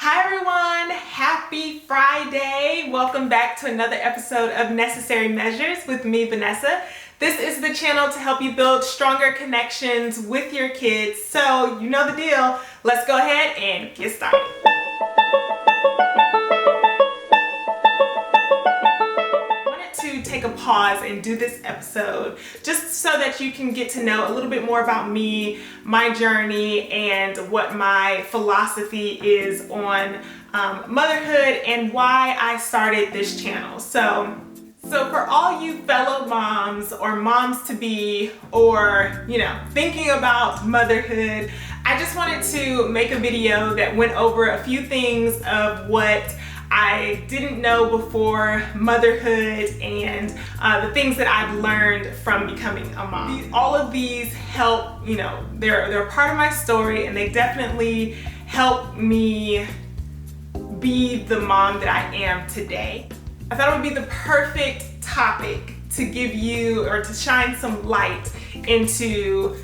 Hi everyone, happy Friday. Welcome back to another episode of Necessary Measures with me, Venessa. This is the channel to help you build stronger connections with your kids. So you know the deal. Let's go ahead and get started. Take a pause and do this episode just so that you can get to know a little bit more about me, my journey, and what my philosophy is on motherhood and why I started this channel. So for all you fellow moms or moms to be, or thinking about motherhood, I just wanted to make a video that went over a few things of what I didn't know before motherhood and the things that I've learned from becoming a mom. All of these help, they're a part of my story, and they definitely help me be the mom that I am today. I thought it would be the perfect topic to give you, or to shine some light into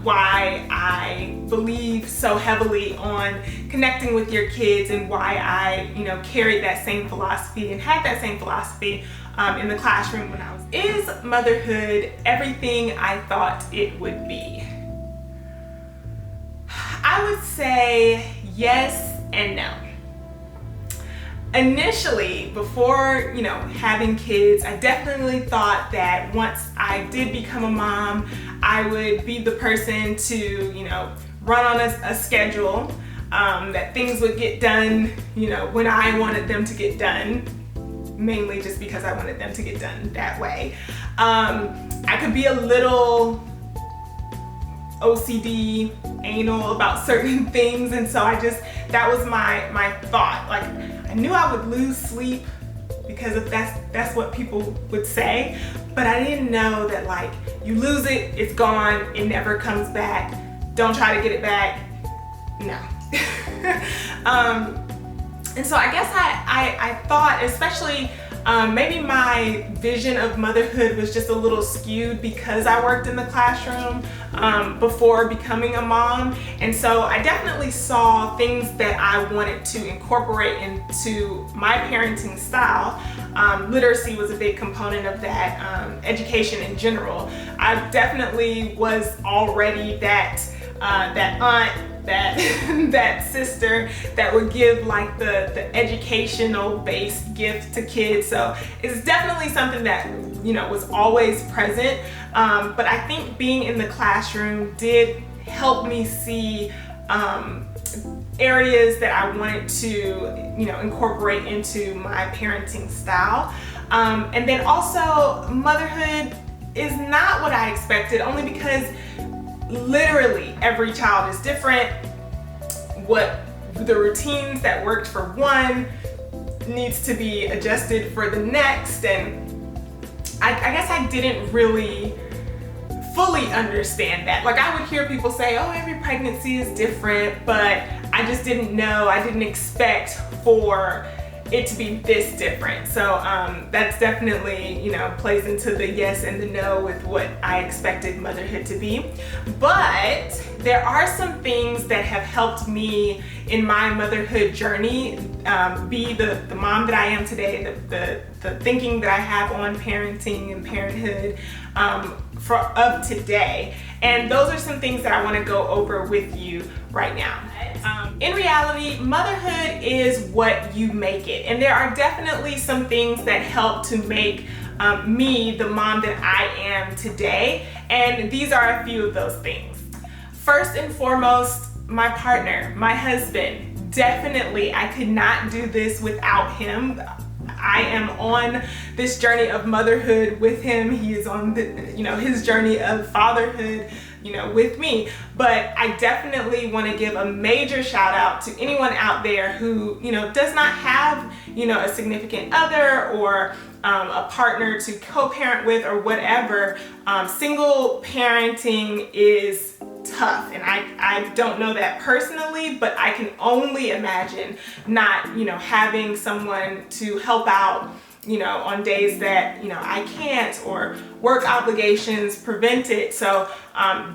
why I believe so heavily on connecting with your kids, and why I carried that same philosophy and had that same philosophy in the classroom when I was. Is motherhood everything I thought it would be? I would say yes and no. Initially, before having kids, I definitely thought that once I did become a mom, I would be the person to run on a schedule, that things would get done when I wanted them to get done, mainly just because I wanted them to get done that way. I could be a little OCD, anal about certain things, and so that was my thought. Like, I knew I would lose sleep because that's what people would say, but I didn't know that, like, you lose it, it's gone, it never comes back. Don't try to get it back. No. And so I guess I thought, especially maybe my vision of motherhood was just a little skewed because I worked in the classroom before becoming a mom. And so I definitely saw things that I wanted to incorporate into my parenting style. Literacy was a big component of that, education in general. I definitely was already that aunt, that sister that would give like the educational based gift to kids. So it's definitely something that was always present, but I think being in the classroom did help me see areas that I wanted to incorporate into my parenting style. And then also, motherhood is not what I expected, only because literally every child is different. What the routines that worked for one needs to be adjusted for the next, and I guess I didn't really fully understand that. Like, I would hear people say, oh, every pregnancy is different, but I just didn't know, I didn't expect for it to be this different. So that's definitely plays into the yes and the no with what I expected motherhood to be. But there are some things that have helped me in my motherhood journey be the mom that I am today, the thinking that I have on parenting and parenthood of today. And those are some things that I want to go over with you right now. In reality, motherhood is what you make it. And there are definitely some things that help to make me the mom that I am today. And these are a few of those things. First and foremost, my partner, my husband. Definitely, I could not do this without him. I am on this journey of motherhood with him. He is on his journey of fatherhood with me. But I definitely want to give a major shout out to anyone out there who does not have a significant other or a partner to co-parent with or whatever. Single parenting is tough, and I don't know that personally, but I can only imagine not having someone to help out on days that I can't, or work obligations prevent it. So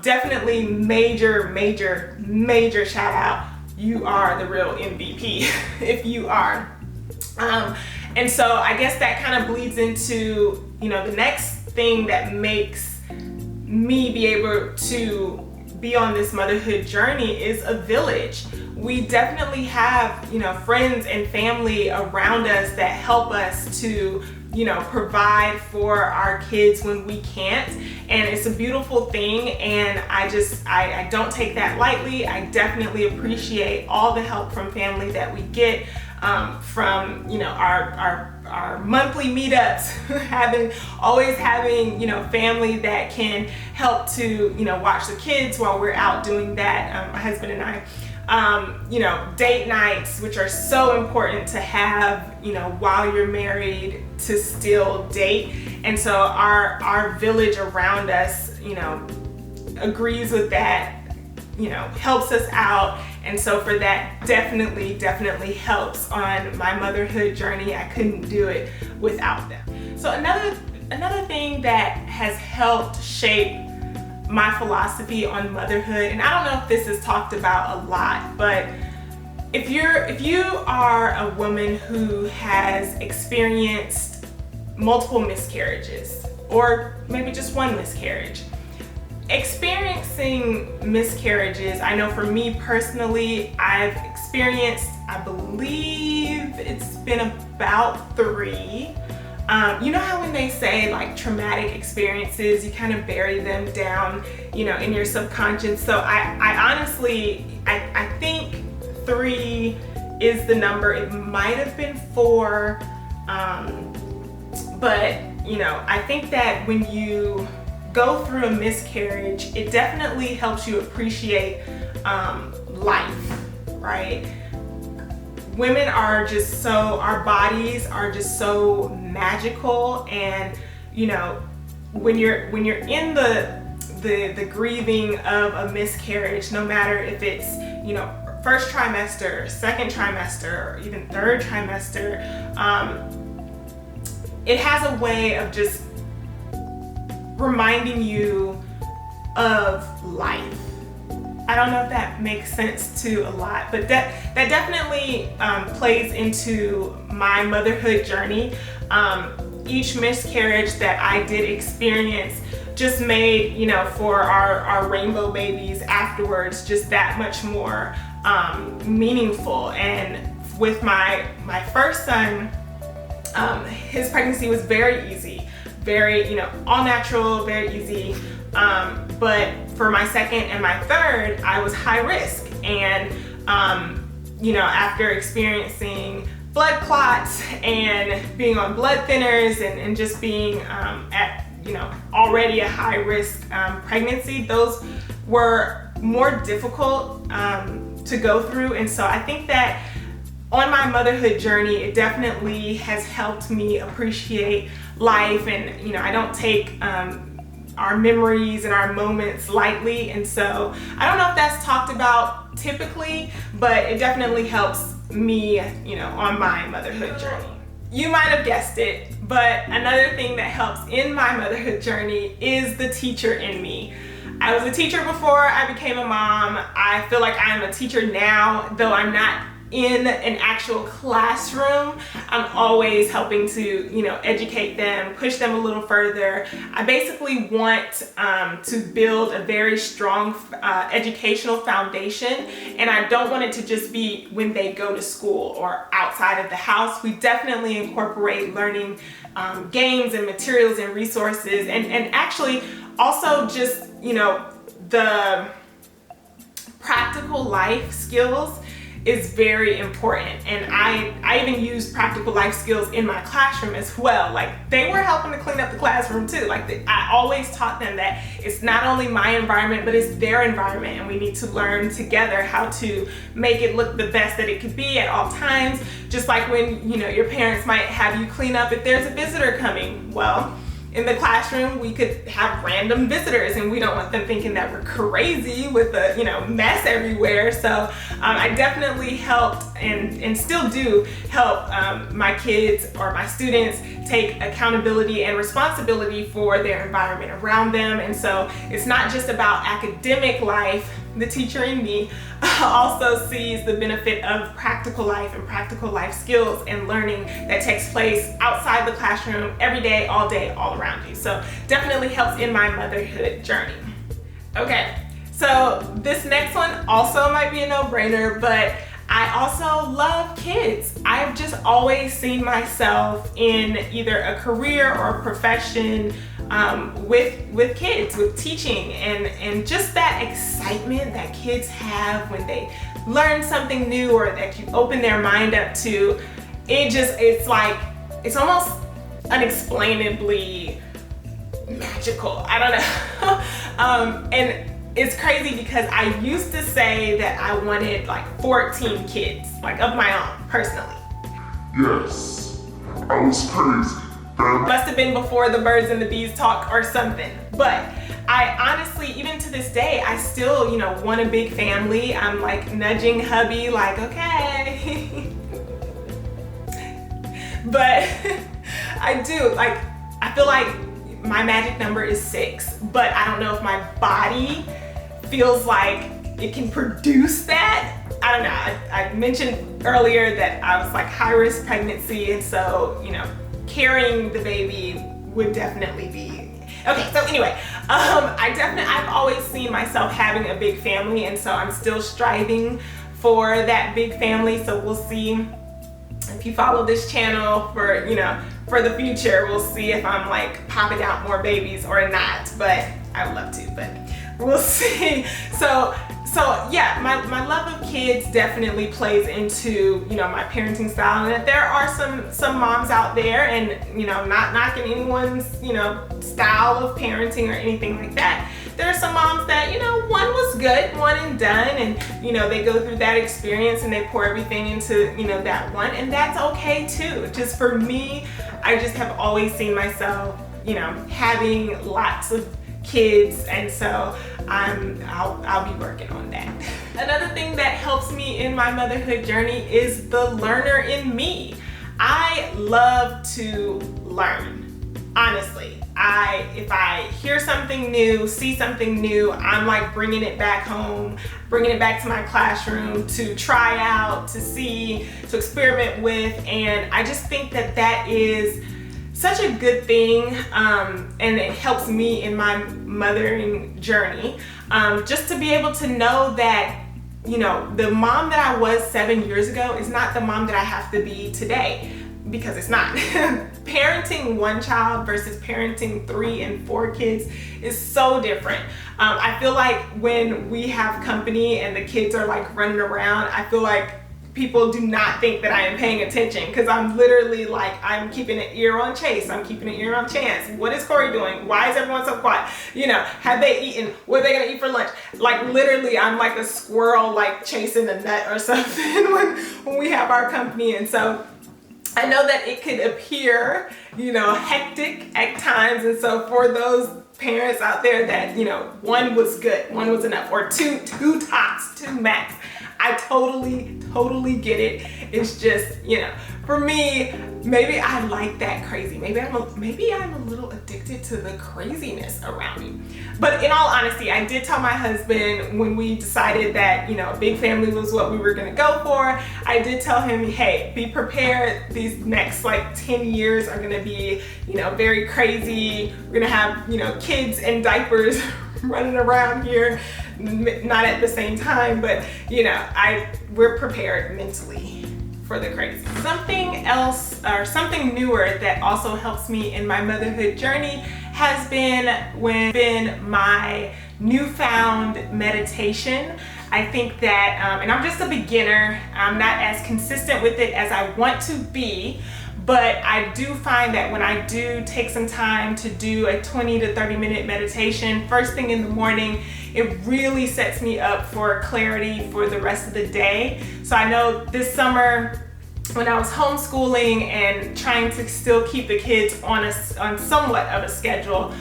definitely major shout out. you are the real MVP if you are. And so I guess that kind of bleeds into, you know, the next thing that makes me be able to be on this motherhood journey is a village. We definitely have, you know, friends and family around us that help us to, you know, provide for our kids when we can't. And it's a beautiful thing. And I don't take that lightly. I definitely appreciate all the help from family that we get, from, you know, our monthly meetups, always having, you know, family that can help to, you know, watch the kids while we're out doing that. My husband and I, you know, date nights, which are so important to have, you know, while you're married, to still date. And so our village around us, you know, agrees with that, you know, helps us out. And so for that, definitely helps on my motherhood journey. I couldn't do it without them. So another thing that has helped shape my philosophy on motherhood, and I don't know if this is talked about a lot, but if you are a woman who has experienced multiple miscarriages, or maybe just one miscarriage, experiencing miscarriages, I know for me personally, I've experienced, I believe it's been about 3. You know how when they say like traumatic experiences, you kind of bury them down, you know, in your subconscious. So I honestly, I think 3 is the number. It might have been 4, but you know, I think that when you go through a miscarriage, it definitely helps you appreciate life, right? Women are just so, our bodies are just so magical, and you know, when you're in the grieving of a miscarriage, no matter if it's, you know, first trimester, second trimester, or even third trimester, it has a way of just reminding you of life. I don't know if that makes sense to a lot, but that definitely plays into my motherhood journey. Each miscarriage that I did experience just made, you know, for our rainbow babies afterwards, just that much more meaningful. And with my first son, his pregnancy was very easy, very, you know, all natural, very easy. But for my second and my third, I was high risk. And, you know, after experiencing blood clots and being on blood thinners and just being at, you know, already a high risk pregnancy, those were more difficult to go through. And so I think that on my motherhood journey, it definitely has helped me appreciate life. And, you know, I don't take our memories and our moments lightly. And so I don't know if that's talked about typically, but it definitely helps me, you know, on my motherhood journey. You might have guessed it, but another thing that helps in my motherhood journey is the teacher in me. I was a teacher before I became a mom. I feel like I am a teacher now, though I'm not in an actual classroom. I'm always helping to, you know, educate them, push them a little further. I basically want to build a very strong educational foundation, and I don't want it to just be when they go to school or outside of the house. We definitely incorporate learning games and materials and resources, and actually also just, you know, the practical life skills is very important. And I even use practical life skills in my classroom as well. Like, they were helping to clean up the classroom too. Like, I always taught them that it's not only my environment, but it's their environment, and we need to learn together how to make it look the best that it could be at all times. Just like when, you know, your parents might have you clean up if there's a visitor coming. Well, in the classroom, we could have random visitors, and we don't want them thinking that we're crazy with a, you know, mess everywhere. So I definitely helped and still do help my kids or my students take accountability and responsibility for their environment around them. And so it's not just about academic life, the teacher in me also sees the benefit of practical life and practical life skills and learning that takes place outside the classroom every day, all around you. So definitely helps in my motherhood journey. Okay, so this next one also might be a no-brainer, but I also love kids. I've just always seen myself in either a career or a profession with kids, with teaching, and just that excitement that kids have when they learn something new or that you open their mind up to. It's like, it's almost unexplainably magical. I don't know. And it's crazy because I used to say that I wanted like 14 kids, like of my own, personally. Yes, I was crazy. Must have been before the birds and the bees talk or something. But I honestly, even to this day, I still, want a big family. I'm like nudging hubby, like, okay. But I do, like, I feel like my magic number is 6, but I don't know if my body feels like it can produce that. I don't know. I mentioned earlier that I was like high risk pregnancy, and so, carrying the baby would definitely be. Okay, so anyway, I've always seen myself having a big family, and so I'm still striving for that big family. So we'll see if you follow this channel for, for the future. We'll see if I'm like popping out more babies or not, but I would love to, but we'll see. So yeah, my love of kids definitely plays into, my parenting style. And if there are some moms out there, and, not knocking anyone's, style of parenting or anything like that, there are some moms that, one was good, one and done, and, they go through that experience and they pour everything into, that one, and that's okay too. Just for me, I just have always seen myself, having lots of kids, and so I'll be working on that. Another thing that helps me in my motherhood journey is the learner in me. I love to learn. Honestly, if I hear something new, see something new, I'm like bringing it back home, bringing it back to my classroom to try out, to see, to experiment with, and I just think that is such a good thing, and it helps me in my mothering journey, just to be able to know that, the mom that I was 7 years ago is not the mom that I have to be today, because it's not. Parenting one child versus parenting 3 and 4 kids is so different. I feel like when we have company and the kids are like running around, I feel like people do not think that I am paying attention, because I'm literally like, I'm keeping an ear on Chase, I'm keeping an ear on Chance. What is Corey doing? Why is everyone so quiet? Have they eaten? What are they gonna eat for lunch? Like literally, I'm like a squirrel like chasing a nut or something when we have our company. And so I know that it could appear, hectic at times. And so for those parents out there that, one was good, one was enough, or two tops, 2 max, I totally get it. It's just, for me, maybe I like that crazy. Maybe I'm a little addicted to the craziness around me. But in all honesty, I did tell my husband when we decided that, a big family was what we were gonna go for, I did tell him, hey, be prepared. These next like 10 years are gonna be, very crazy. We're gonna have, kids in diapers running around here, not at the same time, but we're prepared mentally for the crazy. Something else, or something newer that also helps me in my motherhood journey has been my newfound meditation. I think that, and I'm just a beginner, I'm not as consistent with it as I want to be, but I do find that when I do take some time to do a 20 to 30 minute meditation first thing in the morning, it really sets me up for clarity for the rest of the day. So I know this summer, when I was homeschooling and trying to still keep the kids on somewhat of a schedule,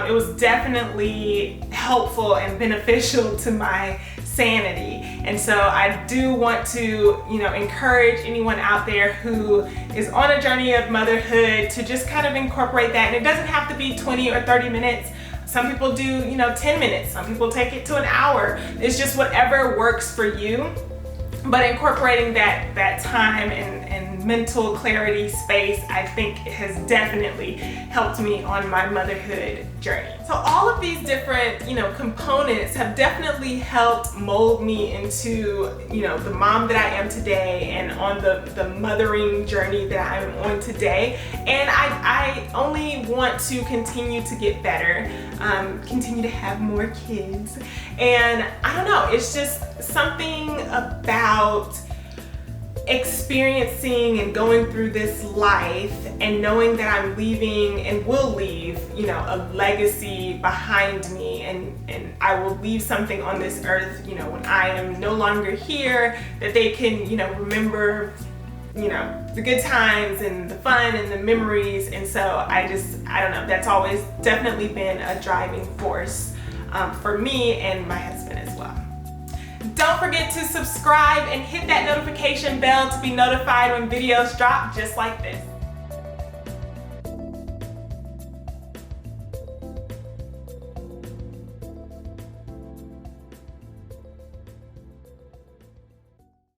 it was definitely helpful and beneficial to my sanity. And so I do want to, encourage anyone out there who is on a journey of motherhood to just kind of incorporate that. And it doesn't have to be 20 or 30 minutes. Some people do, 10 minutes. Some people take it to an hour. It's just whatever works for you. But incorporating that time and mental clarity space, I think has definitely helped me on my motherhood journey. So all of these different, components have definitely helped mold me into, the mom that I am today and on the mothering journey that I'm on today. And I only want to continue to get better, continue to have more kids. And I don't know, it's just something about experiencing and going through this life and knowing that I'm leaving and will leave, a legacy behind me, and I will leave something on this earth, when I am no longer here, that they can, remember, the good times and the fun and the memories. And so I don't know, that's always definitely been a driving force for me and my husband as well. Don't forget to subscribe and hit that notification bell to be notified when videos drop just like this.